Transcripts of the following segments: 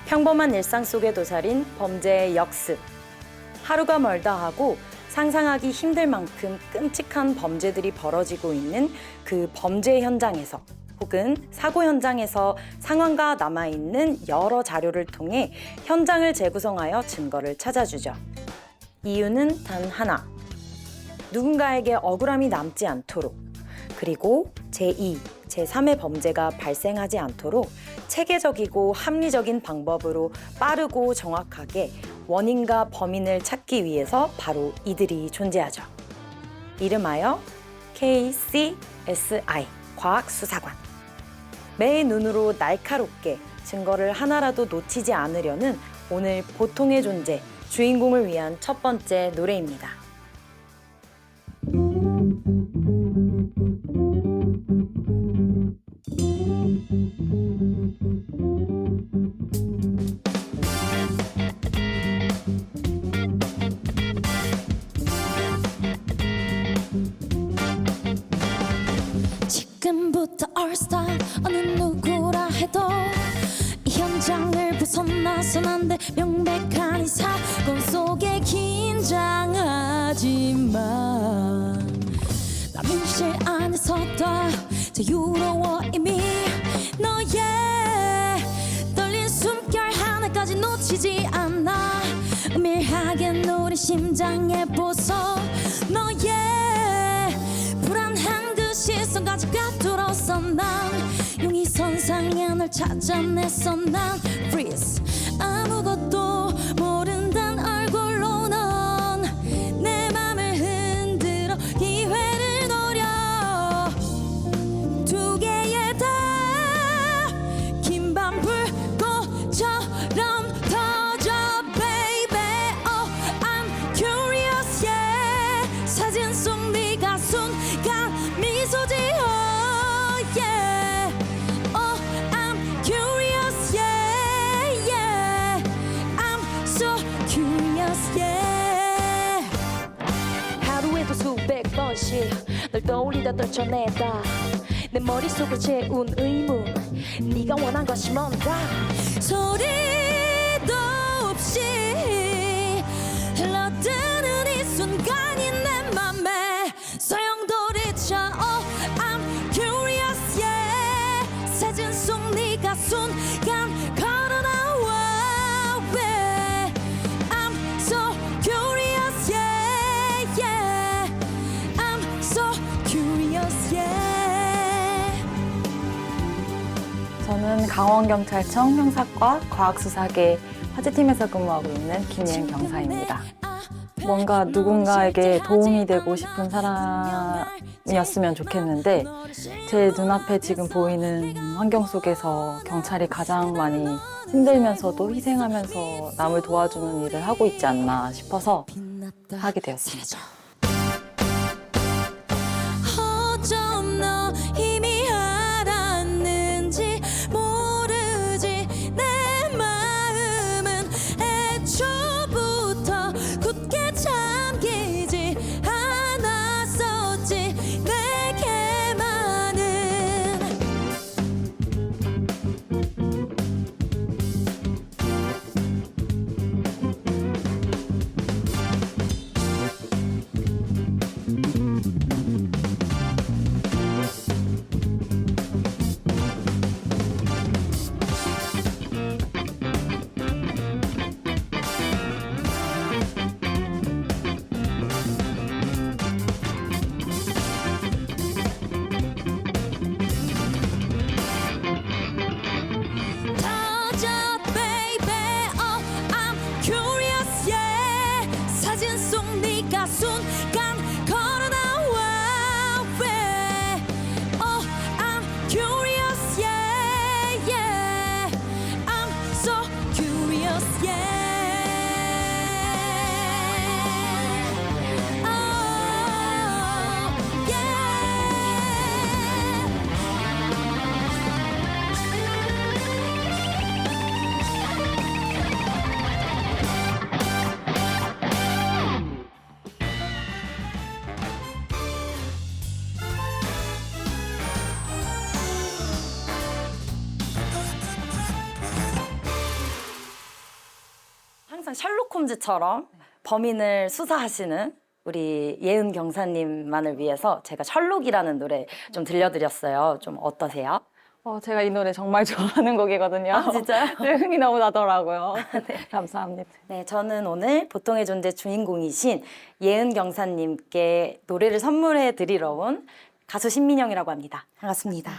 평범한 일상 속에 도사린 범죄의 역습. 하루가 멀다 하고 상상하기 힘들 만큼 끔찍한 범죄들이 벌어지고 있는 그 범죄 현장에서 혹은 사고 현장에서 상황과 남아있는 여러 자료를 통해 현장을 재구성하여 증거를 찾아주죠. 이유는 단 하나. 누군가에게 억울함이 남지 않도록, 그리고 제2, 제3의 범죄가 발생하지 않도록 체계적이고 합리적인 방법으로 빠르고 정확하게 원인과 범인을 찾기 위해서 바로 이들이 존재하죠. 이름하여 KCSI, 과학수사관. 매의 눈으로 날카롭게 증거를 하나라도 놓치지 않으려는 오늘 보통의 존재, 주인공을 위한 첫 번째 노래입니다. 지금부터 올스타 어느 누구라 해도 이 현장을 벗어나선 안 돼. 명백한 이 사건 속에 긴장하지만 나 밀실 안에서도 자유로워 이미. 너의 떨린 숨결 하나까지 놓치지 않아. 은밀하게 노린 심장의 보석. 너의 불안한 그 시선까지 꿰뚫었어. 난 용의 선상에 널 찾아냈어. 난 freeze. 아무것도 모른단 얼굴로 넌 내 맘을 흔들어 기회를 노려. 두 개의 다 긴 밤 불꽃처럼 터져 baby. Oh I'm curious yeah. 사진 속 네가 순간 미소 지어 yeah. Oh I'm curious yeah yeah. I'm so curious yeah. 하루에도 수백 번씩 널 떠올리다 떨쳐내다. 내 머릿속을 채운 의문, 네가 원한 것이 뭔가. 소리도 없이 흘러드는 이 순간이 내 맘에 소용돌이쳐. Oh I'm curious yeah. 사진 속 네가 순간 걸어나와 yeah. I'm so curious yeah yeah. I'm so curious yeah. 저는 강원경찰청 형사과 과학수사계 화재팀에서 근무하고 있는 김예은 경사입니다. 뭔가 누군가에게 도움이 되고 싶은 사람이었으면 좋겠는데 제 눈앞에 지금 보이는 환경 속에서 경찰이 가장 많이 힘들면서도 희생하면서 남을 도와주는 일을 하고 있지 않나 싶어서 하게 되었습니다. 어쩜 너 이미 알았는지 모르지. 내 마음은 애초부터 굳게 잠기지 않았었지. 내게만은 터져 baby. Oh I'm curious yeah. 사진 속 네가 순간 걸어나와 yeah. Oh I'm curious yeah yeah. I'm so curious yeah. Oh yeah. 항상 셜록 홈즈처럼 범인을 수사하시는 우리 예은 경사님만을 위해서 제가 셜록이라는 노래 좀 들려드렸어요. 좀 어떠세요? 제가 이 노래 정말 좋아하는 곡이거든요. 아, 진짜요? 네, 흥이 너무 나더라고요. 감사합니다. 네, 저는 오늘 보통의 존재 주인공이신 예은 경사님께 노래를 선물해 드리러 온 가수 신민영이라고 합니다. 반갑습니다.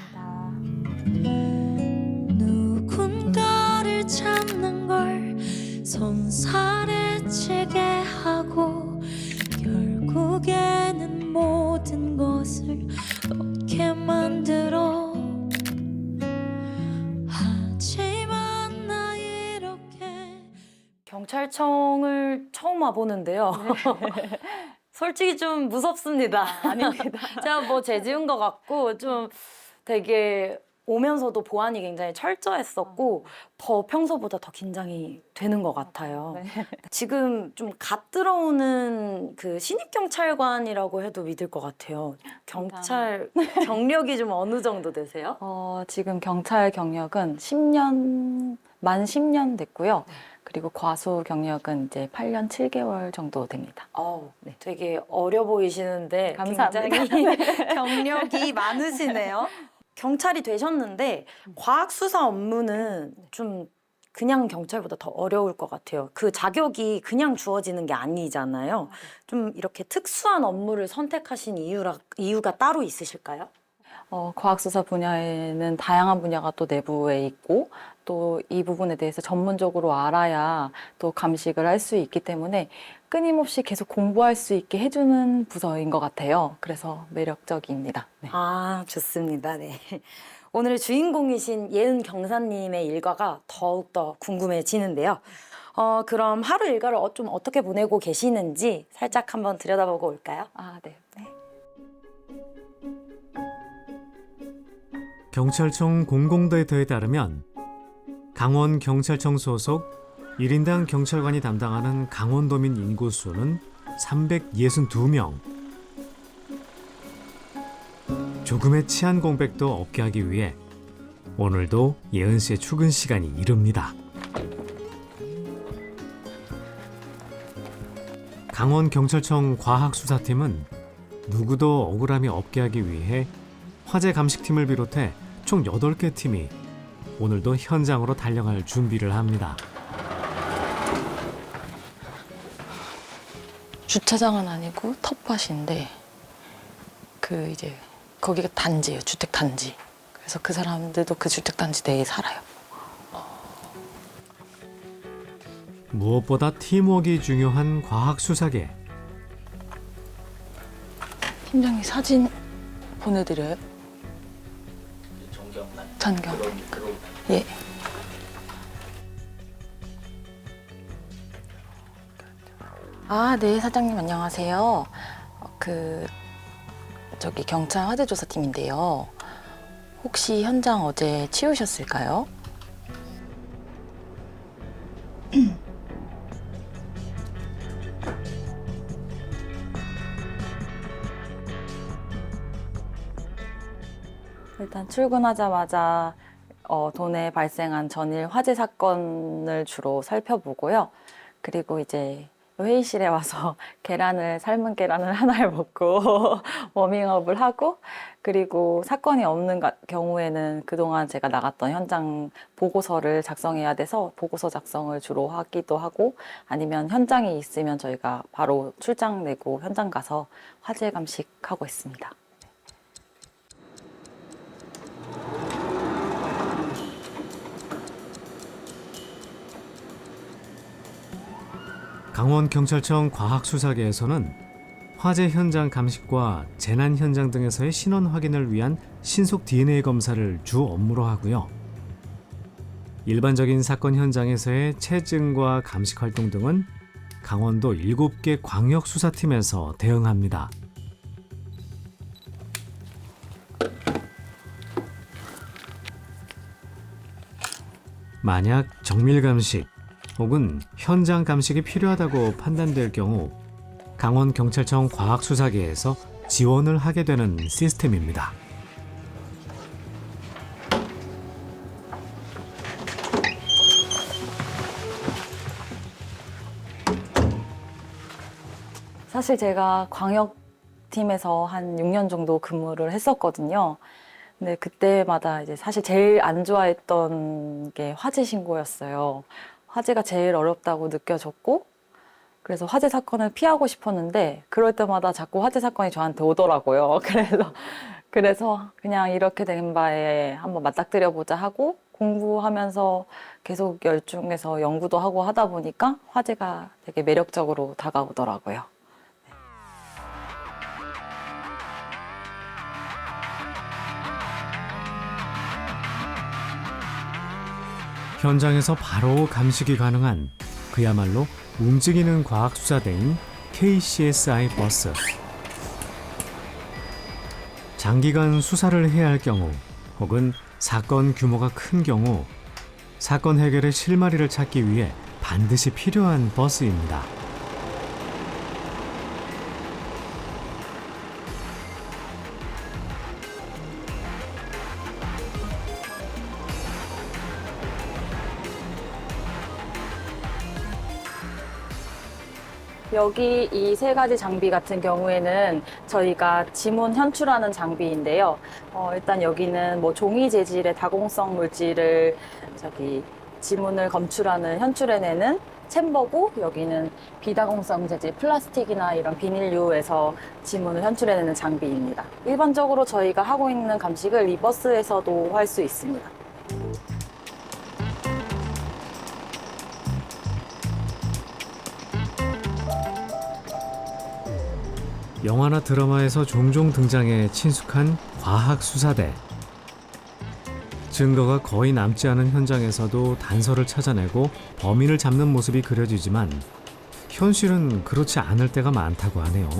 누군가를 찾는 걸 손살에치게 하고 결국에는 모든 것을 얻게 만들어 하지만 나 이렇게 경찰청을 처음 와보는데요. 솔직히 좀 무섭습니다. 아닙니다. 제가 뭐 죄 지은 것 같고 좀 되게 오면서도 보안이 굉장히 철저했었고 더 평소보다 더 긴장이 되는 것 같아요. 네. 지금 좀 갓 들어오는 그 신입 경찰관이라고 해도 믿을 것 같아요. 경찰 경력이 좀 어느 정도 되세요? 지금 경찰 경력은 만 10년 됐고요. 그리고 과수 경력은 이제 8년 7개월 정도 됩니다. 네. 되게 어려 보이시는데 감사합니다. 굉장히 경력이 많으시네요. 경찰이 되셨는데 과학 수사 업무는 좀 그냥 경찰보다 더 어려울 것 같아요. 그 자격이 그냥 주어지는 게 아니잖아요. 좀 이렇게 특수한 업무를 선택하신 이유가 따로 있으실까요? 과학수사 분야에는 다양한 분야가 또 내부에 있고 또 이 부분에 대해서 전문적으로 알아야 또 감식을 할 수 있기 때문에 끊임없이 계속 공부할 수 있게 해주는 부서인 것 같아요. 그래서 매력적입니다. 네. 아, 좋습니다. 네. 오늘 주인공이신 예은 경사님의 일과가 더욱더 궁금해지는데요. 그럼 하루 일과를 좀 어떻게 보내고 계시는지 살짝 한번 들여다보고 올까요? 네. 경찰청 공공데이터에 따르면 강원경찰청 소속 1인당 경찰관이 담당하는 강원도민 인구수는 362명. 조금의 치안 공백도 없게 하기 위해 오늘도 예은 씨의 출근 시간이 이릅니다. 강원경찰청 과학수사팀은 누구도 억울함이 없게 하기 위해 화재 감식팀을 비롯해 총 8개 팀이 오늘도 현장으로 달려갈 준비를 합니다. 주차장은 아니고 텃밭인데 이제 거기가 단지예요. 주택 단지. 그래서 그 사람들도 그 주택 단지 내에 살아요. 무엇보다 팀워크가 중요한 과학수사계. 팀장님 사진 보내드려요? 전경. 예. 네, 사장님 안녕하세요. 저기 경찰 화재조사팀인데요. 혹시 현장 어제 치우셨을까요? 일단 출근하자마자 도내에 발생한 전일 화재 사건을 주로 살펴보고요. 그리고 이제 회의실에 와서 삶은 계란을 하나를 먹고 워밍업을 하고, 그리고 사건이 없는 경우에는 그동안 제가 나갔던 현장 보고서를 작성해야 돼서 보고서 작성을 주로 하기도 하고, 아니면 현장에 있으면 저희가 바로 출장 내고 현장 가서 화재 감식하고 있습니다. 강원경찰청 과학수사계에서는 화재 현장 감식과 재난 현장 등에서의 신원 확인을 위한 신속 DNA 검사를 주 업무로 하고요. 일반적인 사건 현장에서의 채증과 감식 활동 등은 강원도 7개 광역수사팀에서 대응합니다. 만약 정밀 감식 혹은 현장 감식이 필요하다고 판단될 경우 강원경찰청 과학수사계에서 지원을 하게 되는 시스템입니다. 사실 제가 광역팀에서 한 6년 정도 근무를 했었거든요. 근데 그때마다 이제 사실 제일 안 좋아했던 게 화재 신고였어요. 화재가 제일 어렵다고 느껴졌고, 그래서 화재 사건을 피하고 싶었는데, 그럴 때마다 자꾸 화재 사건이 저한테 오더라고요. 그래서 그냥 이렇게 된 바에 한번 맞닥뜨려보자 하고, 공부하면서 계속 열중해서 연구도 하고 하다 보니까 화재가 되게 매력적으로 다가오더라고요. 현장에서 바로 감식이 가능한 그야말로 움직이는 과학수사대인 KCSI 버스. 장기간 수사를 해야 할 경우 혹은 사건 규모가 큰 경우 사건 해결의 실마리를 찾기 위해 반드시 필요한 버스입니다. 여기 이 세 가지 장비 같은 경우에는 저희가 지문 현출하는 장비인데요. 일단 여기는 뭐 종이 재질의 다공성 물질을 지문을 검출하는 현출해내는 챔버고, 여기는 비다공성 재질 플라스틱이나 이런 비닐류에서 지문을 현출해내는 장비입니다. 일반적으로 저희가 하고 있는 감식을 이 버스에서도 할 수 있습니다. 영화나 드라마에서 종종 등장해 친숙한 과학수사대. 증거가 거의 남지 않은 현장에서도 단서를 찾아내고 범인을 잡는 모습이 그려지지만 현실은 그렇지 않을 때가 많다고 하네요.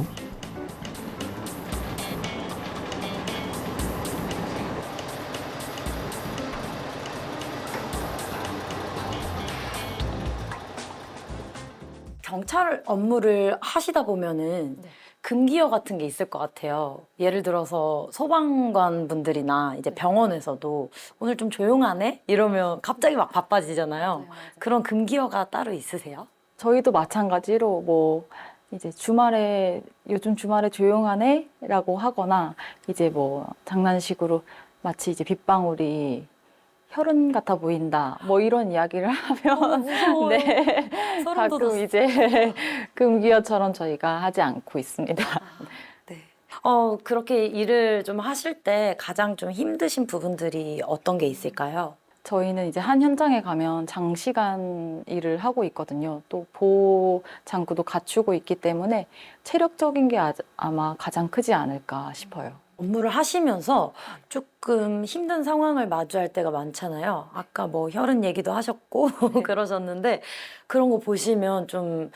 경찰 업무를 하시다 보면은 금기어 같은 게 있을 것 같아요. 예를 들어서 소방관 분들이나 이제 병원에서도 오늘 좀 조용하네? 이러면 갑자기 막 바빠지잖아요. 그런 금기어가 따로 있으세요? 저희도 마찬가지로 뭐 이제 요즘 주말에 조용하네라고 하거나, 이제 뭐 장난식으로 마치 이제 빗방울이 혈흔 같아 보인다, 뭐 이런 이야기를 하면 무서워요. 네, 소름 가끔 돋았어. 이제 금기어처럼 저희가 하지 않고 있습니다. 네. 그렇게 일을 좀 하실 때 가장 좀 힘드신 부분들이 어떤 게 있을까요? 저희는 이제 한 현장에 가면 장시간 일을 하고 있거든요. 또 보호 장구도 갖추고 있기 때문에 체력적인 게 아마 가장 크지 않을까 싶어요. 업무를 하시면서 조금 힘든 상황을 마주할 때가 많잖아요. 아까 뭐 혈흔 얘기도 하셨고 그러셨는데, 그런 거 보시면 좀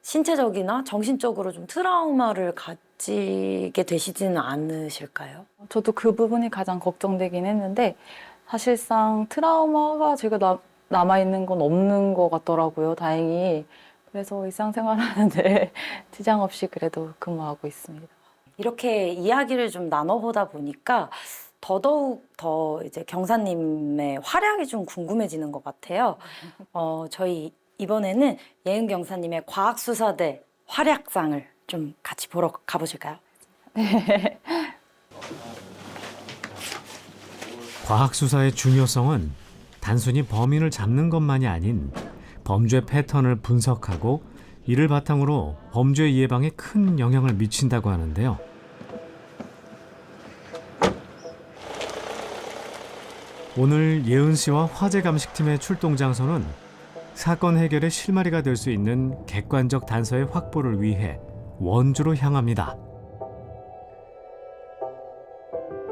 신체적이나 정신적으로 좀 트라우마를 가지게 되시지는 않으실까요? 저도 그 부분이 가장 걱정되긴 했는데, 사실상 트라우마가 제가 남아있는 건 없는 것 같더라고요, 다행히. 그래서 일상생활하는데 지장 없이 그래도 근무하고 있습니다. 이렇게 이야기를 좀 나눠보다 보니까 더더욱 더 이제 경사님의 활약이 좀 궁금해지는 것 같아요. 저희 이번에는 예은 경사님의 과학수사대 활약상을 좀 같이 보러 가보실까요? 과학수사의 중요성은 단순히 범인을 잡는 것만이 아닌 범죄 패턴을 분석하고 이를 바탕으로 범죄 예방에 큰 영향을 미친다고 하는데요. 오늘 예은 씨와 화재 감식팀의 출동 장소는 사건 해결의 실마리가 될 수 있는 객관적 단서의 확보를 위해 원주로 향합니다.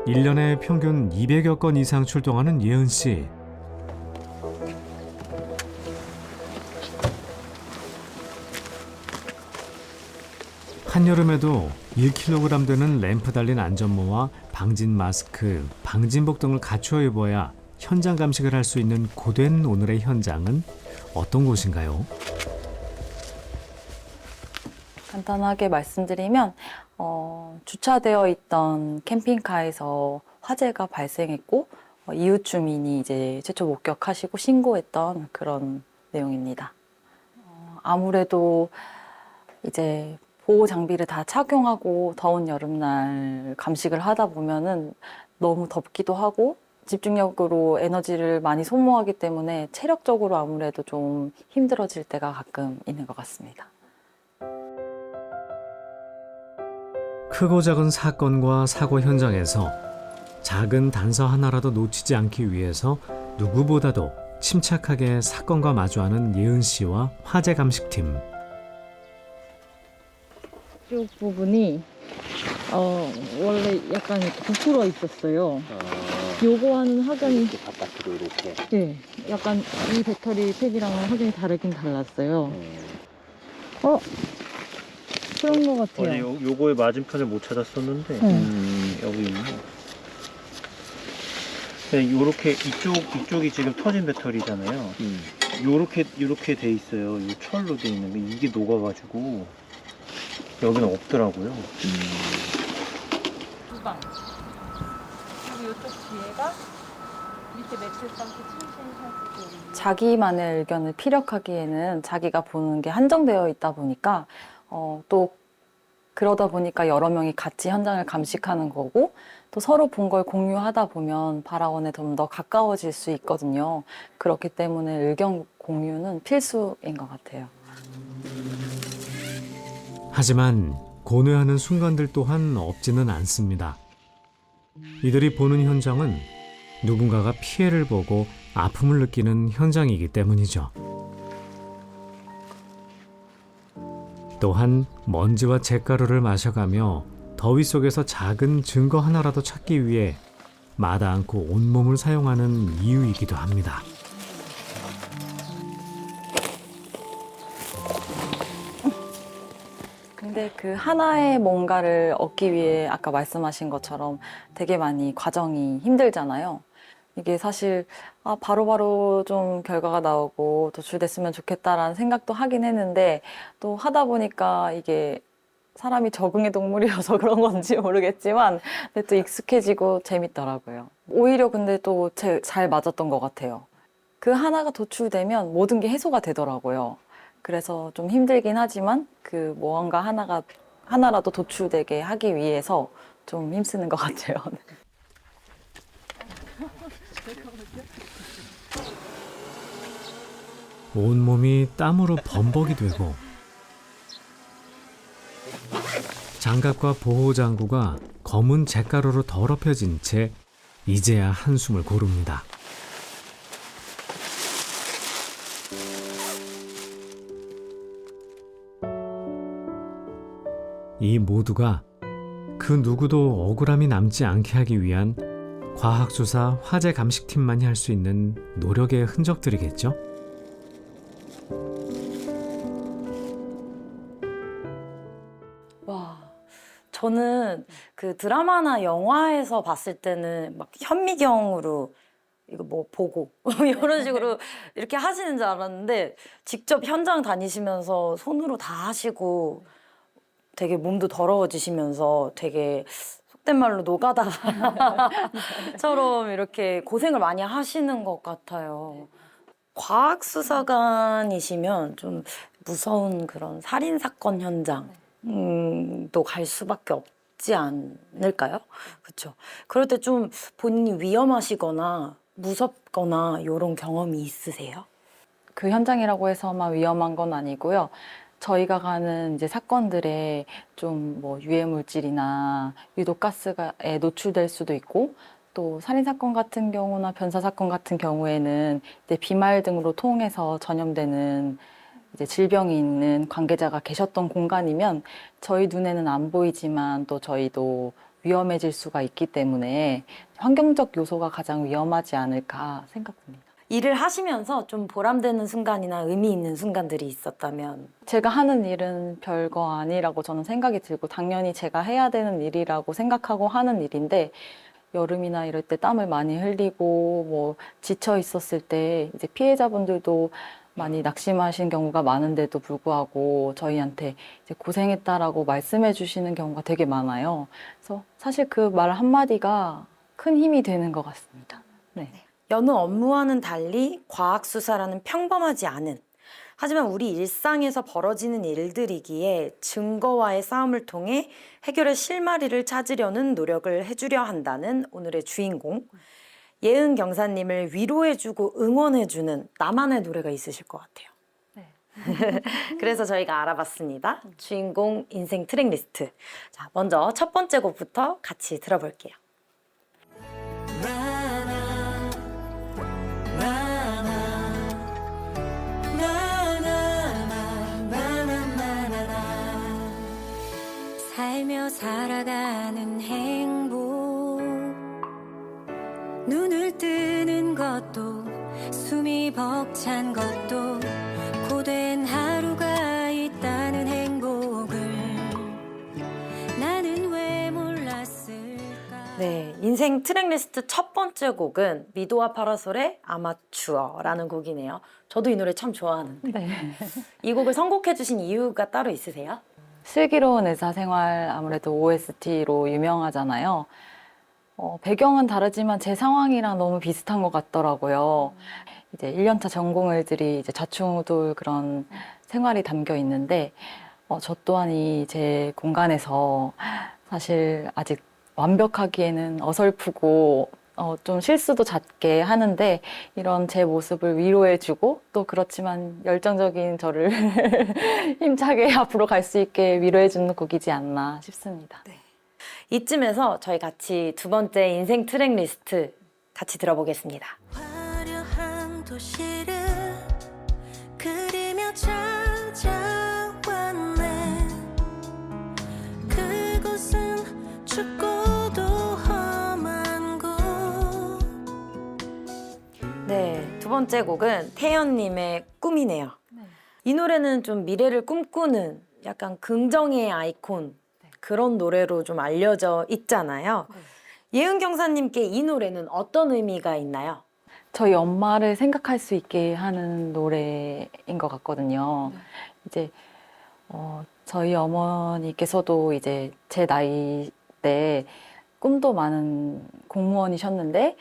1년에 평균 200여 건 이상 출동하는 예은 씨. 한여름에도 1kg 되는 램프 달린 안전모와 방진 마스크, 방진복 등을 갖추어 입어야 현장 감식을 할 수 있는 고된 오늘의 현장은 어떤 곳인가요? 간단하게 말씀드리면 주차되어 있던 캠핑카에서 화재가 발생했고, 이웃 주민이 이제 최초 목격하시고 신고했던 그런 내용입니다. 아무래도 이제 보호 장비를 다 착용하고 더운 여름날 감식을 하다 보면은 너무 덥기도 하고 집중력으로 에너지를 많이 소모하기 때문에 체력적으로 아무래도 좀 힘들어질 때가 가끔 있는 것 같습니다. 크고 작은 사건과 사고 현장에서 작은 단서 하나라도 놓치지 않기 위해서 누구보다도 침착하게 사건과 마주하는 예은 씨와 화재 감식팀. 이쪽 부분이 원래 약간 부풀어 있었어요. 요거 하는 확연히 바깥으로 이렇게. 네, 약간 이 배터리 팩이랑은 확연히 다르긴 달랐어요. 그런 것 같아요. 어제 요거의 맞은편을 못 찾았었는데 여기 있네. 네, 요렇게 이쪽이 지금 터진 배터리잖아요. 요렇게 돼 있어요. 이 철로 돼 있는 게 이게 녹아가지고 여기는 없더라고요. 주방. 그리고 이쪽 뒤에가 밑에 매트리스 자기만의 의견을 피력하기에는 자기가 보는 게 한정되어 있다 보니까 또 그러다 보니까 여러 명이 같이 현장을 감식하는 거고 또 서로 본 걸 공유하다 보면 발화원에 좀 더 가까워질 수 있거든요. 그렇기 때문에 의견 공유는 필수인 것 같아요. 하지만 고뇌하는 순간들 또한 없지는 않습니다. 이들이 보는 현장은 누군가가 피해를 보고 아픔을 느끼는 현장이기 때문이죠. 또한 먼지와 잿가루를 마셔가며 더위 속에서 작은 증거 하나라도 찾기 위해 마다 않고 온몸을 사용하는 이유이기도 합니다. 근데 그 하나의 뭔가를 얻기 위해 아까 말씀하신 것처럼 되게 많이 과정이 힘들잖아요. 이게 사실 바로바로 좀 결과가 나오고 도출됐으면 좋겠다라는 생각도 하긴 했는데 또 하다 보니까 이게 사람이 적응의 동물이어서 그런 건지 모르겠지만 근데 또 익숙해지고 재밌더라고요. 오히려 근데 또 잘 맞았던 것 같아요. 그 하나가 도출되면 모든 게 해소가 되더라고요. 그래서 좀 힘들긴 하지만 그 무언가 하나라도 도출되게 하기 위해서 좀 힘쓰는 것 같아요. 온몸이 땀으로 범벅이 되고 장갑과 보호장구가 검은 잿가루로 더럽혀진 채 이제야 한숨을 고릅니다. 이 모두가 그 누구도 억울함이 남지 않게 하기 위한 과학수사 화재 감식팀만이 할 수 있는 노력의 흔적들이겠죠? 와, 저는 그 드라마나 영화에서 봤을 때는 막 현미경으로 이거 뭐 보고 이런 식으로 이렇게 하시는 줄 알았는데 직접 현장 다니시면서 손으로 다 하시고 되게 몸도 더러워지시면서 되게 속된 말로 노가다처럼 이렇게 고생을 많이 하시는 것 같아요. 과학수사관이시면 좀 무서운 그런 살인사건 현장도 갈 수밖에 없지 않을까요? 그렇죠. 그럴 때 좀 본인이 위험하시거나 무섭거나 이런 경험이 있으세요? 그 현장이라고 해서만 위험한 건 아니고요. 저희가 가는 이제 사건들에 좀 뭐 유해 물질이나 유독가스에 노출될 수도 있고 또 살인 사건 같은 경우나 변사 사건 같은 경우에는 이제 비말 등으로 통해서 전염되는 이제 질병이 있는 관계자가 계셨던 공간이면 저희 눈에는 안 보이지만 또 저희도 위험해질 수가 있기 때문에 환경적 요소가 가장 위험하지 않을까 생각합니다. 일을 하시면서 좀 보람되는 순간이나 의미 있는 순간들이 있었다면? 제가 하는 일은 별거 아니라고 저는 생각이 들고 당연히 제가 해야 되는 일이라고 생각하고 하는 일인데 여름이나 이럴 때 땀을 많이 흘리고 뭐 지쳐 있었을 때 이제 피해자분들도 많이 낙심하신 경우가 많은데도 불구하고 저희한테 이제 고생했다라고 말씀해 주시는 경우가 되게 많아요. 그래서 사실 그 말 한마디가 큰 힘이 되는 것 같습니다. 네. 여느 업무와는 달리 과학수사라는 평범하지 않은 하지만 우리 일상에서 벌어지는 일들이기에 증거와의 싸움을 통해 해결의 실마리를 찾으려는 노력을 해주려 한다는 오늘의 주인공. 예은 경사님을 위로해주고 응원해주는 나만의 노래가 있으실 것 같아요. 그래서 저희가 알아봤습니다. 주인공 인생 트랙리스트. 자, 먼저 첫 번째 곡부터 같이 들어볼게요. 살며 살아가는 행복 눈을 뜨는 것도 숨이 벅찬 것도 고된 하루가 있다는 행복을 나는 왜 몰랐을까. 네, 인생 트랙리스트 첫 번째 곡은 미도와 파라솔의 아마추어라는 곡이네요. 저도 이 노래 참 좋아하는데 네. 이 곡을 선곡해 주신 이유가 따로 있으세요? 슬기로운 의사생활 아무래도 OST로 유명하잖아요. 배경은 다르지만 제 상황이랑 너무 비슷한 것 같더라고요. 이제 1년차 전공의들이 이제 좌충우돌 그런 생활이 담겨 있는데, 저 또한이 제 공간에서 사실 아직 완벽하기에는 어설프고, 좀 실수도 잦게 하는데, 이런 제 모습을 위로해주고, 또 그렇지만 열정적인 저를 힘차게 앞으로 갈 수 있게 위로해주는 곡이지 않나 싶습니다. 이쯤에서 저희 같이 두 번째 인생 트랙리스트 같이 들어보겠습니다. 화려한 도시를 그리며 찾아왔네. 그곳은 춥고도 험한 곳. 네, 두 번째 곡은 태연님의 꿈이네요. 이 노래는 좀 미래를 꿈꾸는 약간 긍정의 아이콘 그런 노래로 좀 알려져 있잖아요. 예은 경사님께 이 노래는 어떤 의미가 있나요? 저희 엄마를 생각할 수 있게 하는 노래인 것 같거든요. 이제 저희 어머니께서도 이제 제 나이 때 꿈도 많은 공무원이셨는데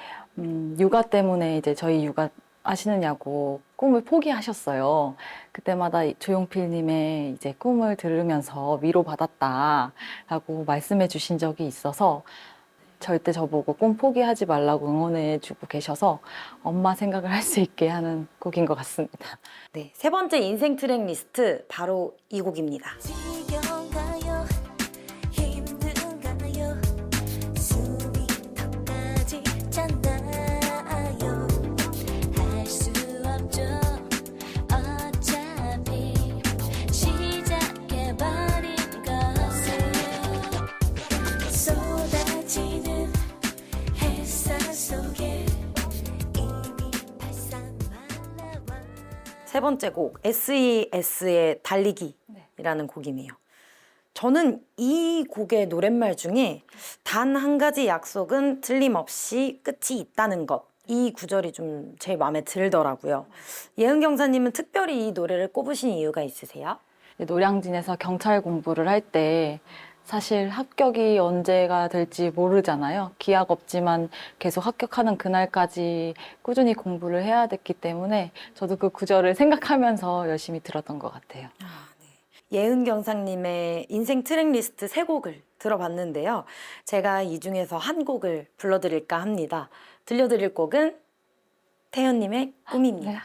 육아 때문에 이제 저희 육아 하시느냐고 꿈을 포기하셨어요. 그때마다 조용필님의 이제 꿈을 들으면서 위로받았다라고 말씀해 주신 적이 있어서 절대 저보고 꿈 포기하지 말라고 응원해 주고 계셔서 엄마 생각을 할 수 있게 하는 곡인 것 같습니다. 네, 세 번째 인생 트랙리스트 바로 이 곡입니다. 지겨운가요? 힘든가요? 숨이 턱 빠지잖아요. 할 수 없죠. 어차피 시작해버린 것을 쏟아지는 햇살 속에 이미 발산 말라와. 세 번째 곡 SES의 달리기라는 곡이네요. 저는 이 곡의 노랫말 중에 단 한 가지 약속은 틀림없이 끝이 있다는 것. 이 구절이 좀 제 마음에 들더라고요. 예은 경사님은 특별히 이 노래를 꼽으신 이유가 있으세요? 노량진에서 경찰 공부를 할 때 사실 합격이 언제가 될지 모르잖아요. 기약 없지만 계속 합격하는 그날까지 꾸준히 공부를 해야 됐기 때문에 저도 그 구절을 생각하면서 열심히 들었던 것 같아요. 예은 경사님의 인생 트랙리스트 세 곡을 들어봤는데요. 제가 이 중에서 한 곡을 불러드릴까 합니다. 들려드릴 곡은 태연님의 꿈입니다.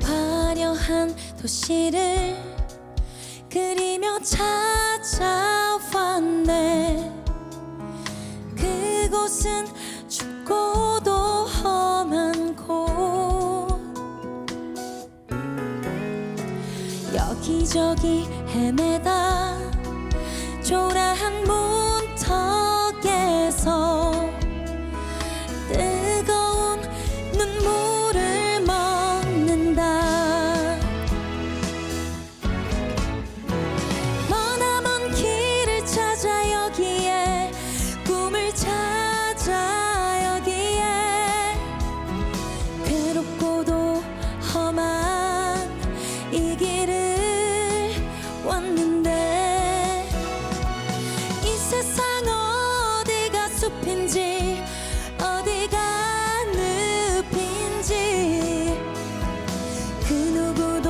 화려한 도시를 그리며 찾아왔네. 그곳은 춥고도 험한 곳. 여기저기 헤매다 초라한 문턱에서 뜨거운 눈물을 먹는다. 머나먼 길을 찾아 여기에 꿈을 찾아 여기에 어디가 늪인지 그 누구도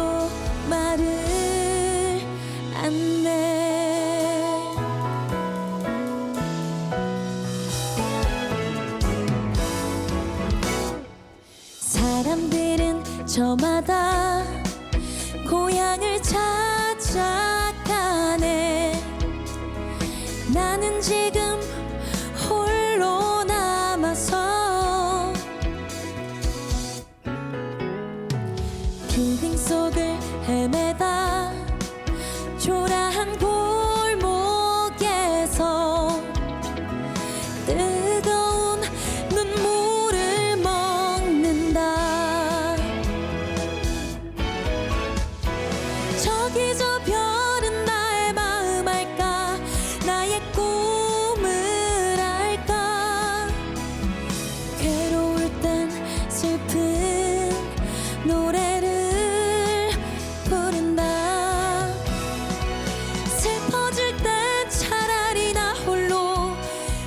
말을 안 내. 사람들은 저마다 고향을 찾아가네. 나는 지금 홀로 남아서 빌딩 속을 헤매다 초라한 골목에서 뜨거운 눈물을 먹는다. 저기 저 별은 나의 마음 알까? 나의 꿈을 알까? 괴로울 땐 슬픈 노래를 부른다. 슬퍼질 땐 차라리 나 홀로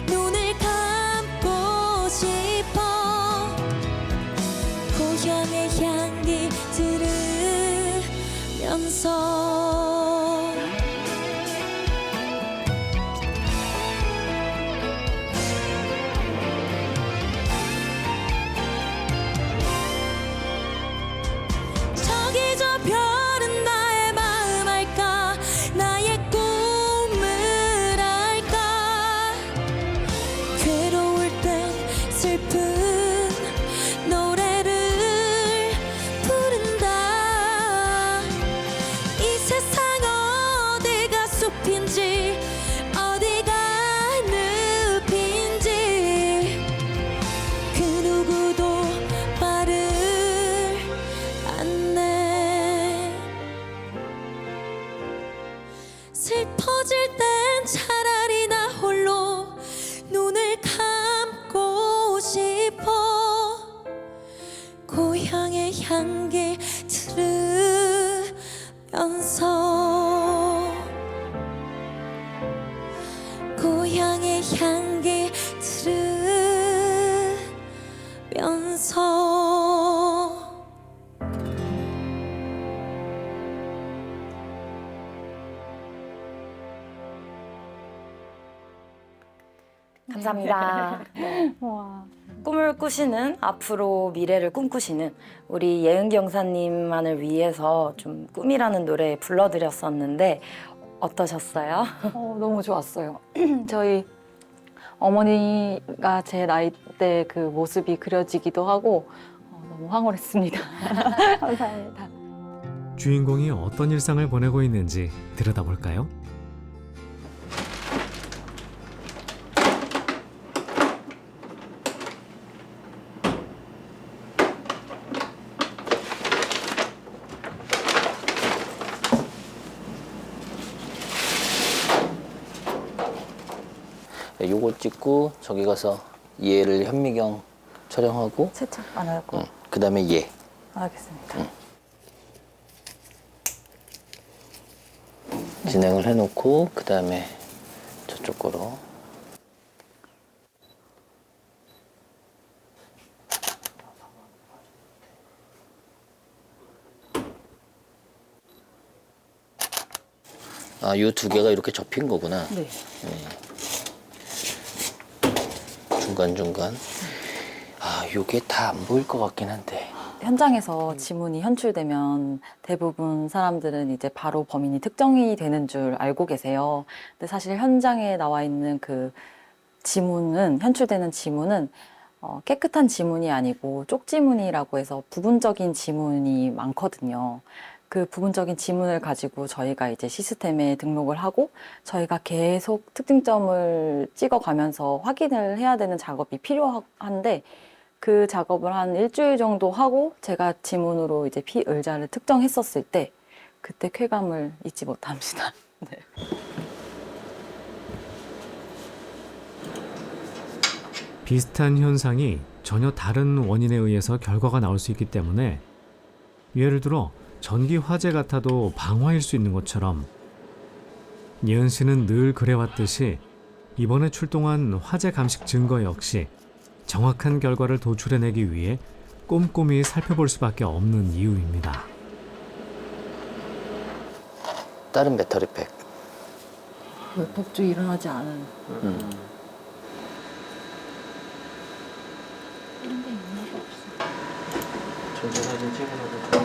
눈을 감고 싶어. 고향의 향기 들으면서. 저기 저 별은 나의 마음 알까? 나의 꿈을 알까? 괴로울 땐 슬픈 노래를 부른다. 이 세상 어디가 숲인지 어디가 늪인지 그 누구도 말을 안 내. 슬퍼질 땐 차라리 나 홀로 눈을 감고 싶어. 고향의 향기 들으면서. 고향의 향기 들으면서. 감사합니다. 와. 꿈을 꾸시는, 앞으로 미래를 꿈꾸시는 우리 예은기 영사님만을 위해서 좀 꿈이라는 노래 불러드렸었는데 어떠셨어요? 너무 좋았어요. 저희 어머니가 제 나이 때 그 모습이 그려지기도 하고 너무 황홀했습니다. 감사합니다. 주인공이 어떤 일상을 보내고 있는지 들여다볼까요? 요거 찍고 저기 가서 얘를 현미경 촬영하고 세척 안 하고. 그 다음에 얘. 알겠습니다. 진행을 해놓고 그 다음에 저쪽 거로. 아, 요 두 개가 이렇게 접힌 거구나. 네. 중간중간. 아, 요게 다 안 보일 것 같긴 한데. 현장에서 지문이 현출되면 대부분 사람들은 이제 바로 범인이 특정이 되는 줄 알고 계세요. 근데 사실 현장에 나와 있는 그 지문은, 현출되는 지문은 깨끗한 지문이 아니고 쪽지문이라고 해서 부분적인 지문이 많거든요. 그 부분적인 지문을 가지고 저희가 이제 시스템에 등록을 하고 저희가 계속 특징점을 찍어가면서 확인을 해야 되는 작업이 필요한데 그 작업을 한 일주일 정도 하고 제가 지문으로 이제 피의자를 특정했었을 때 그때 쾌감을 잊지 못합니다. 네. 비슷한 현상이 전혀 다른 원인에 의해서 결과가 나올 수 있기 때문에 예를 들어 전기 화재 같아도 방화일 수 있는 것처럼 예은 씨는 늘 그래왔듯이 이번에 출동한 화재 감식 증거 역시 정확한 결과를 도출해내기 위해 꼼꼼히 살펴볼 수밖에 없는 이유입니다. 다른 배터리팩. 법조 일어나지 않은. 전체 사진 찍으라고.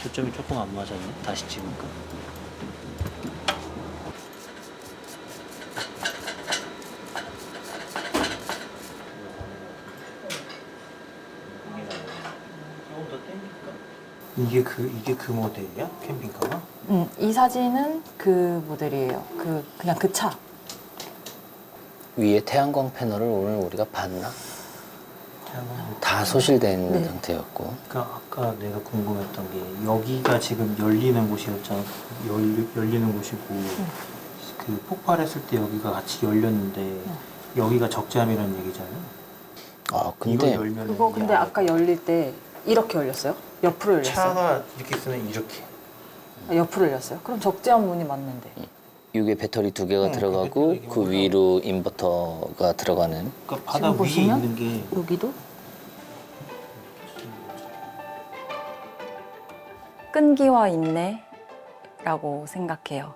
초점이 조금 안 맞았네. 다시 찍을까? 조금 더 당길까? 이게 그 모델이야? 캠핑카가? 이 사진은 그 모델이에요. 그냥 그 차. 위에 태양광 패널을 오늘 우리가 봤나? 다 소실되어 있는 네. 상태였고. 그러니까 아까 내가 궁금했던 게 여기가 지금 열리는 곳이었잖아. 열리는 곳이고 그 폭발했을 때 여기가 같이 열렸는데 여기가 적잠이라는 얘기잖아요. 아, 이거 근데 열면 그거 근데 아까 열릴 때 이렇게 열렸어요? 옆으로 열렸어요? 차가 이렇게 있으면 이렇게. 아, 옆으로 열렸어요? 그럼 적재한 문이 맞는데. 여기에 배터리 2개가 그 들어가고 배터리 그 위로 인버터가 들어가는. 그러니까 바닥 위에 보시면 있는 게 여기도? 끈기와 인내라고 생각해요.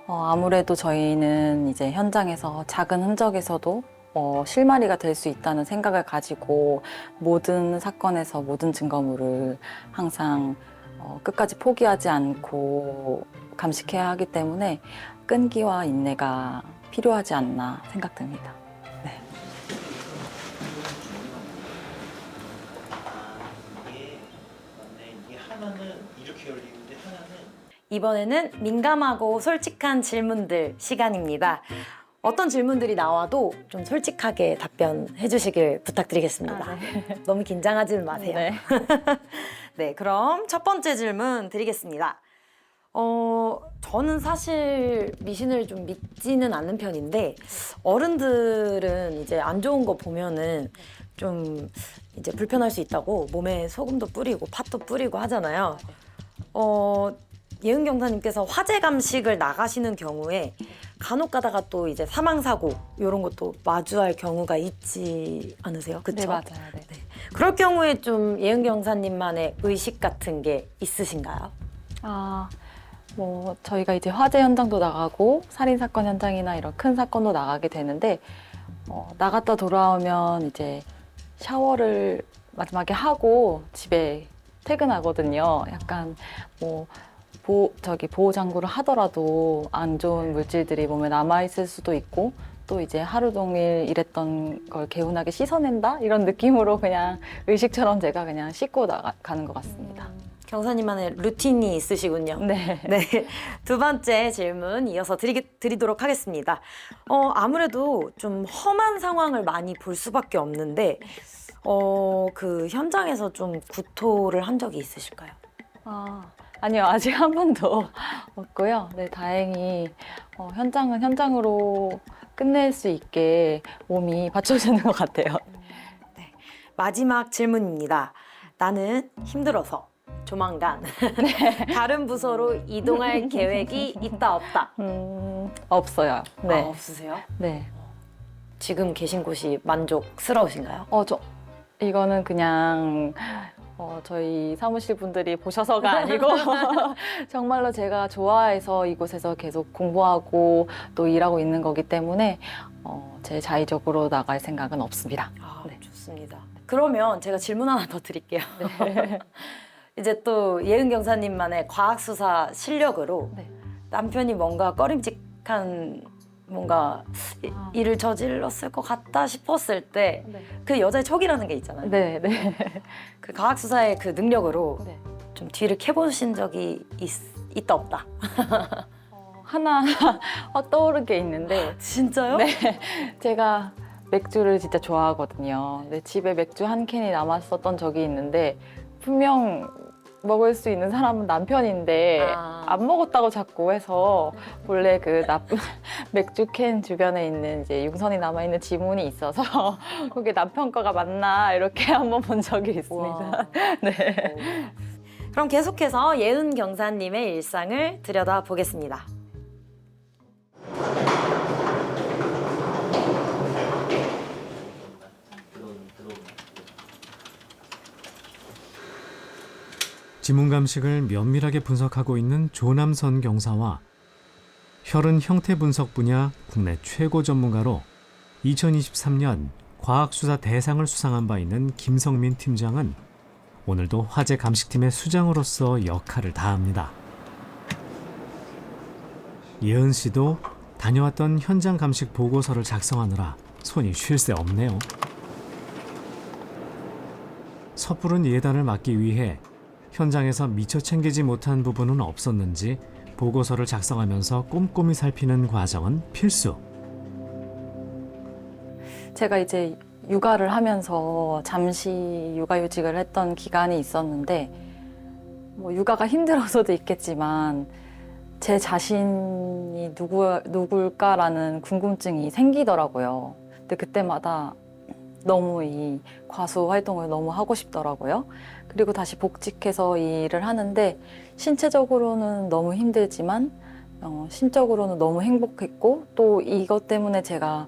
아무래도 저희는 이제 현장에서 작은 흔적에서도 실마리가 될 수 있다는 생각을 가지고 모든 사건에서 모든 증거물을 항상 끝까지 포기하지 않고 감식해야 하기 때문에 끈기와 인내가 필요하지 않나 생각됩니다. 네. 이게 하나는 이렇게 열리는데 하나는 이번에는 민감하고 솔직한 질문들 시간입니다. 어떤 질문들이 나와도 좀 솔직하게 답변해 주시길 부탁드리겠습니다. 너무 긴장하지는 마세요. 네. 네, 그럼 첫 번째 질문 드리겠습니다. 저는 사실 미신을 좀 믿지는 않는 편인데 어른들은 이제 안 좋은 거 보면은 좀 이제 불편할 수 있다고 몸에 소금도 뿌리고 팥도 뿌리고 하잖아요. 예은 경사님께서 화재 감식을 나가시는 경우에 간혹 가다가 또 이제 사망 사고 이런 것도 마주할 경우가 있지 않으세요? 그렇죠? 네, 맞아요. 네. 그럴 경우에 좀 예은 경사님만의 의식 같은 게 있으신가요? 저희가 이제 화재 현장도 나가고 살인 사건 현장이나 이런 큰 사건도 나가게 되는데 나갔다 돌아오면 이제 샤워를 마지막에 하고 집에 퇴근하거든요. 약간 보호 장구를 하더라도 안 좋은 물질들이 몸에 남아 있을 수도 있고 또 이제 하루 종일 일했던 걸 개운하게 씻어낸다 이런 느낌으로 그냥 의식처럼 제가 그냥 씻고 나가는 것 같습니다. 경사님만의 루틴이 있으시군요. 네. 네. 두 번째 질문 이어서 드리도록 하겠습니다. 아무래도 좀 험한 상황을 많이 볼 수밖에 없는데, 그 현장에서 좀 구토를 한 적이 있으실까요? 아니요, 아직 한 번도 없고요. 네, 다행히 현장은 현장으로 끝낼 수 있게 몸이 받쳐주는 것 같아요. 네. 마지막 질문입니다. 나는 힘들어서 조만간 다른 부서로 이동할 계획이 있다 없다? 없어요. 네. 없으세요? 네. 지금 계신 곳이 만족스러우신가요? 이거는 그냥 저희 사무실 분들이 보셔서가 아니고 정말로 제가 좋아해서 이곳에서 계속 공부하고 또 일하고 있는 거기 때문에 제 자의적으로 나갈 생각은 없습니다. 네. 좋습니다. 그러면 제가 질문 하나 더 드릴게요. 이제 또 예은 경사님만의 과학수사 실력으로 네. 남편이 뭔가 꺼림직한 뭔가 일을 저질렀을 것 같다 싶었을 때 그 여자의 촉이라는 게 있잖아요. 네, 네. 그 과학수사의 그 능력으로 네. 좀 뒤를 캐보신 적이 있다 없다? 하나 확 떠오른 게 있는데 진짜요? 네. 제가 맥주를 진짜 좋아하거든요. 근데 집에 맥주 한 캔이 남았었던 적이 있는데 분명 먹을 수 있는 사람은 남편인데 안 먹었다고 자꾸 해서 원래 그 나쁜 맥주 캔 주변에 있는 이제 용선이 남아 있는 지문이 있어서 그게 남편 거가 맞나 이렇게 한번 본 적이 있습니다. 네. 그럼 계속해서 예은 경사님의 일상을 들여다보겠습니다. 지문 감식을 면밀하게 분석하고 있는 조남선 경사와 혈흔 형태 분석 분야 국내 최고 전문가로 2023년 과학수사 대상을 수상한 바 있는 김성민 팀장은 오늘도 화재 감식팀의 수장으로서 역할을 다합니다. 예은 씨도 다녀왔던 현장 감식 보고서를 작성하느라 손이 쉴 새 없네요. 섣부른 예단을 막기 위해 현장에서 미처 챙기지 못한 부분은 없었는지 보고서를 작성하면서 꼼꼼히 살피는 과정은 필수. 제가 이제 육아를 하면서 잠시 육아휴직을 했던 기간이 있었는데 뭐 육아가 힘들어서도 있겠지만 제 자신이 누굴까라는 궁금증이 생기더라고요. 근데 그때마다 너무 이 과수 활동을 너무 하고 싶더라고요. 그리고 다시 복직해서 이 일을 하는데 신체적으로는 너무 힘들지만 심적으로는 너무 행복했고 또 이것 때문에 제가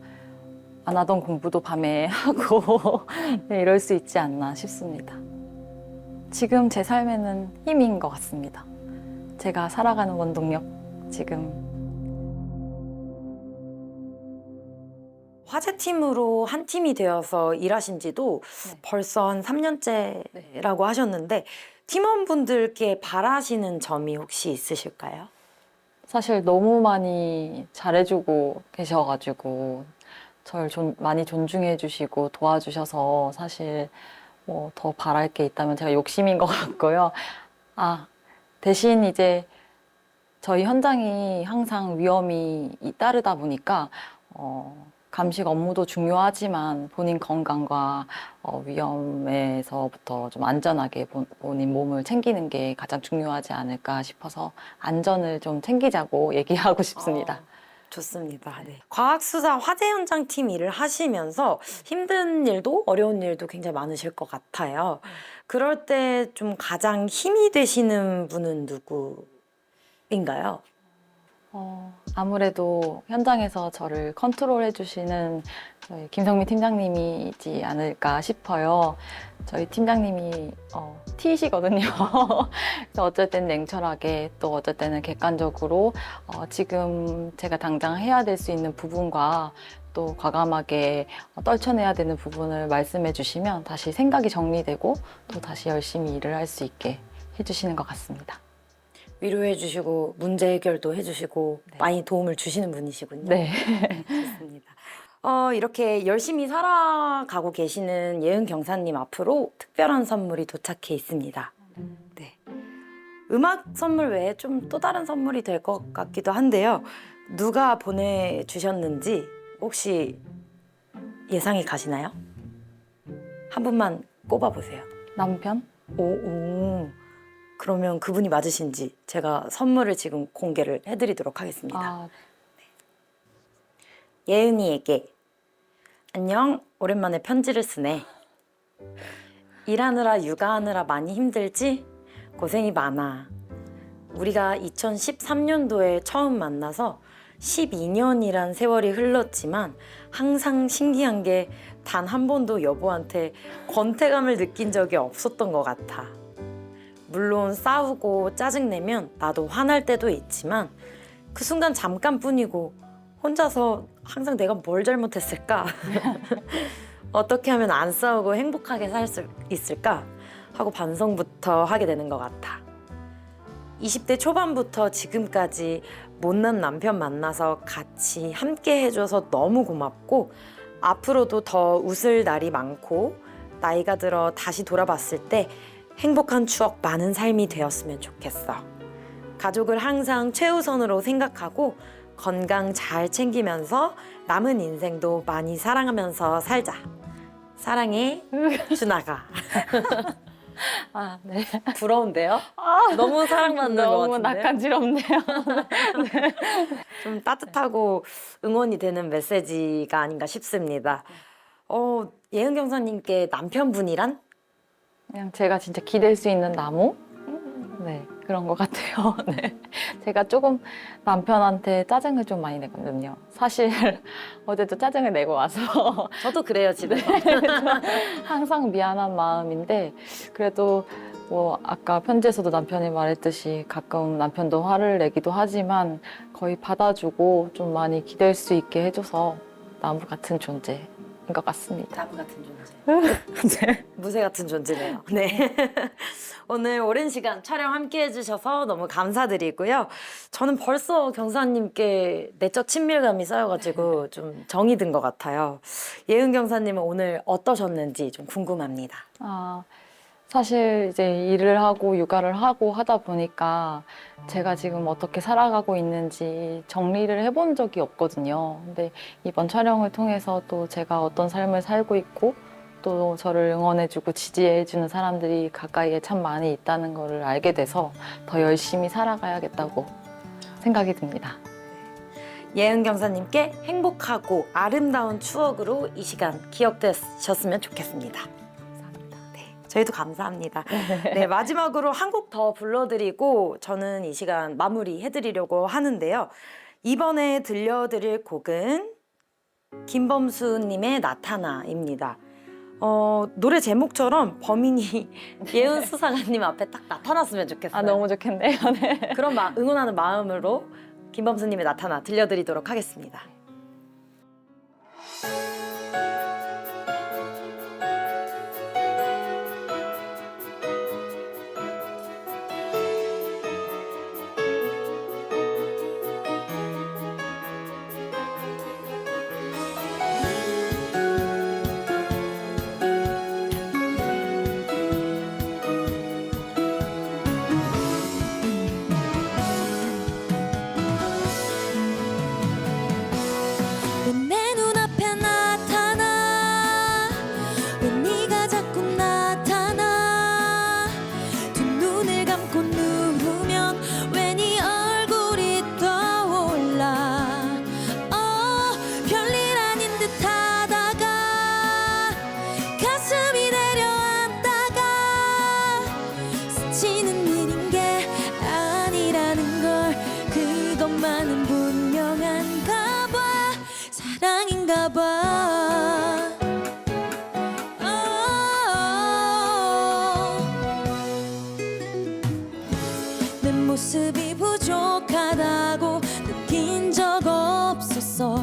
안 하던 공부도 밤에 하고 네, 이럴 수 있지 않나 싶습니다. 지금 제 삶에는 힘인 것 같습니다. 제가 살아가는 원동력, 지금. 화재팀으로 한 팀이 되어서 일하신 지도 네. 벌써 한 3년째라고 하셨는데 팀원분들께 바라시는 점이 혹시 있으실까요? 사실 너무 많이 잘해주고 계셔가지고 저를 많이 존중해 주시고 도와주셔서 사실 뭐 더 바랄 게 있다면 제가 욕심인 것 같고요. 대신 이제 저희 현장이 항상 위험이 따르다 보니까 감식 업무도 중요하지만 본인 건강과 위험에서부터 좀 안전하게 본인 몸을 챙기는 게 가장 중요하지 않을까 싶어서 안전을 좀 챙기자고 얘기하고 싶습니다. 좋습니다. 네. 과학수사 화재 현장 팀 일을 하시면서 힘든 일도 어려운 일도 굉장히 많으실 것 같아요. 그럴 때 좀 가장 힘이 되시는 분은 누구인가요? 아무래도 현장에서 저를 컨트롤해 주시는 저희 김성민 팀장님이지 않을까 싶어요. 저희 팀장님이 T이시거든요. 그래서 어쩔 땐 냉철하게 또 어쩔 때는 객관적으로 지금 제가 당장 해야 될 수 있는 부분과 또 과감하게 떨쳐내야 되는 부분을 말씀해 주시면 다시 생각이 정리되고 또 다시 열심히 일을 할 수 있게 해주시는 것 같습니다. 위로해 주시고 문제 해결도 해 주시고 네. 많이 도움을 주시는 분이시군요. 네. 좋습니다. 이렇게 열심히 살아가고 계시는 예은 경사님 앞으로 특별한 선물이 도착해 있습니다. 네. 음악 선물 외에 좀 또 다른 선물이 될 것 같기도 한데요. 누가 보내주셨는지 혹시 예상이 가시나요? 한 분만 꼽아보세요. 남편? 오. 그러면 그분이 맞으신지 제가 선물을 지금 공개를 해드리도록 하겠습니다. 예은이에게 안녕, 오랜만에 편지를 쓰네. 일하느라 육아하느라 많이 힘들지? 고생이 많아. 우리가 2013년도에 처음 만나서 12년이란 세월이 흘렀지만 항상 신기한 게 단 한 번도 여보한테 권태감을 느낀 적이 없었던 것 같아. 물론 싸우고 짜증내면 나도 화날 때도 있지만 그 순간 잠깐뿐이고 혼자서 항상 내가 뭘 잘못했을까? 어떻게 하면 안 싸우고 행복하게 살 수 있을까? 하고 반성부터 하게 되는 것 같아. 20대 초반부터 지금까지 못난 남편 만나서 같이 함께 해줘서 너무 고맙고 앞으로도 더 웃을 날이 많고 나이가 들어 다시 돌아봤을 때 행복한 추억 많은 삶이 되었으면 좋겠어. 가족을 항상 최우선으로 생각하고 건강 잘 챙기면서 남은 인생도 많이 사랑하면서 살자. 사랑해, 준아가. 네. 부러운데요? 너무 사랑받는 것 너무 같은데요? 낯간지럽네요. 좀 따뜻하고 응원이 되는 메시지가 아닌가 싶습니다. 예은 경사님께 남편분이란? 그냥 제가 진짜 기댈 수 있는 나무? 네, 그런 것 같아요. 네. 제가 조금 남편한테 짜증을 좀 많이 내거든요. 사실 어제도 짜증을 내고 와서 저도 그래요, 집에서. 항상 미안한 마음인데 그래도 뭐 아까 편지에서도 남편이 말했듯이 가끔 남편도 화를 내기도 하지만 거의 받아주고 좀 많이 기댈 수 있게 해줘서 나무 같은 존재인 것 같습니다. 나무 같은 존재. 무쇠 같은 존재네요. 네. 오늘 오랜 시간 촬영 함께 해주셔서 너무 감사드리고요. 저는 벌써 경사님께 내적 친밀감이 쌓여가지고 좀 정이 든 것 같아요. 예은 경사님은 오늘 어떠셨는지 좀 궁금합니다. 사실 이제 일을 하고 육아를 하고 하다 보니까 제가 지금 어떻게 살아가고 있는지 정리를 해본 적이 없거든요. 근데 이번 촬영을 통해서 또 제가 어떤 삶을 살고 있고 또 저를 응원해주고 지지해주는 사람들이 가까이에 참 많이 있다는 것을 알게 돼서 더 열심히 살아가야겠다고 생각이 듭니다. 예은 경사님께 행복하고 아름다운 추억으로 이 시간 기억되셨으면 좋겠습니다. 감사합니다. 네, 저희도 감사합니다. 네, 마지막으로 한 곡 더 불러드리고 저는 이 시간 마무리해드리려고 하는데요. 이번에 들려드릴 곡은 김범수님의 나타나입니다. 노래 제목처럼 범인이 예은 수사관님 앞에 딱 나타났으면 좋겠어요. 너무 좋겠네요. 네. 그런 응원하는 마음으로 김범수님의 나타나 들려드리도록 하겠습니다. 왜 내 눈앞에 나타나 왜 네가 자꾸 나타나 두 눈을 감고 누우면 왜 네 얼굴이 떠올라 별일 아닌 듯 하다가 가슴이 내려앉다가 스치는 일인 게 아니라는 걸 그것만은 분명한가 봐 사랑인가 봐 내 모습이 부족하다고 느낀 적 없었어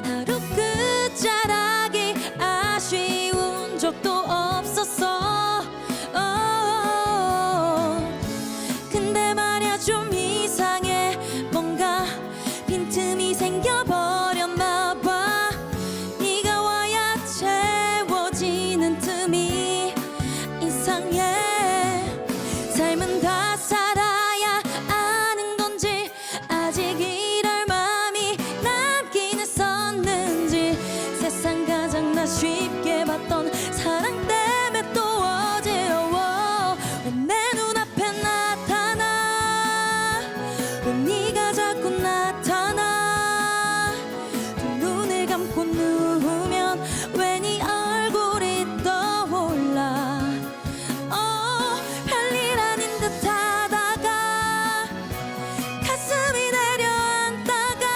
하루 끝자락이 아쉬운 적도 없었어 근데 말야 좀 이상해 뭔가 빈틈이 생겨버렸나 봐 네가 와야 채워지는 틈이 이상해 삶은 다 살아야 아는 건지 아직 이럴 마음이 남긴 했었는지 세상 가장 나 쉽게 봤던 사랑 때문에 또 어지러워 왜 내 눈앞에 나타나 왜 네가 자꾸 나타나 두 눈을 감고 누우면 왜 네 얼굴이 떠올라 별일 아닌 듯 하다가 가슴이 내려앉다가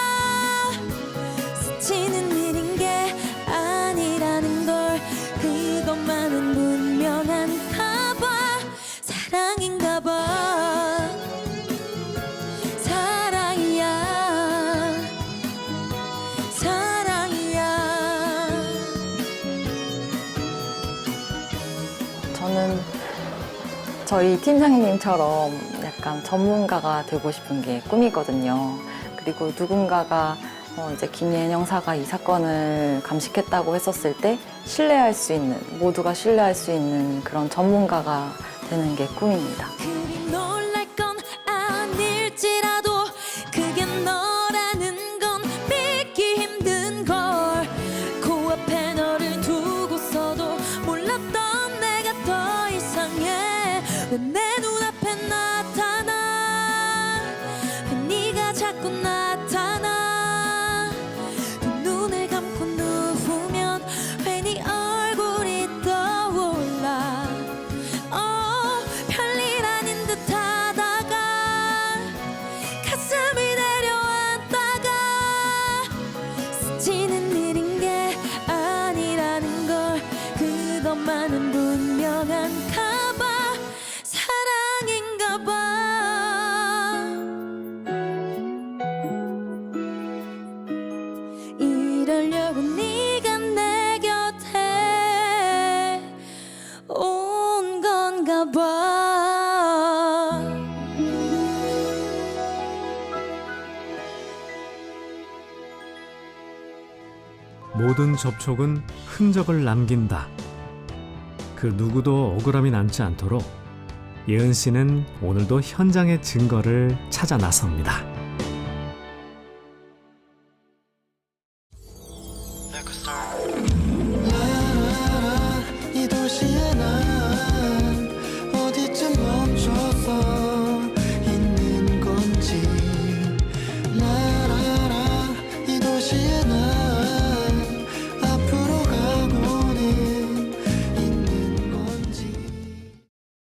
스치는 일인 게 아니라는 걸 그것만은 분명한가 봐 사랑인가 봐 사랑이야 사랑이야 저는 저희 팀장님처럼 약간 전문가가 되고 싶은 게 꿈이거든요. 그리고 누군가가 이제 김예은 형사가 이 사건을 감식했다고 했었을 때 신뢰할 수 있는, 모두가 신뢰할 수 있는 그런 전문가가 되는 게 꿈입니다. 그리 놀랄 건 아닐지라도 그게 너라는 건 믿기 힘든 걸 코앞에 너를 두고서도 몰랐던 내가 더 이상해 왜 내 눈앞에 나타나 왜 네가 자꾸 나타나 두 눈을 감고 누우면 왜 네 얼굴이 떠올라 별일 아닌 이러려고 네가 내 곁에 온 건가 봐. 모든 접촉은 흔적을 남긴다. 그 누구도 억울함이 남지 않도록 예은 씨는 오늘도 현장의 증거를 찾아 나섭니다.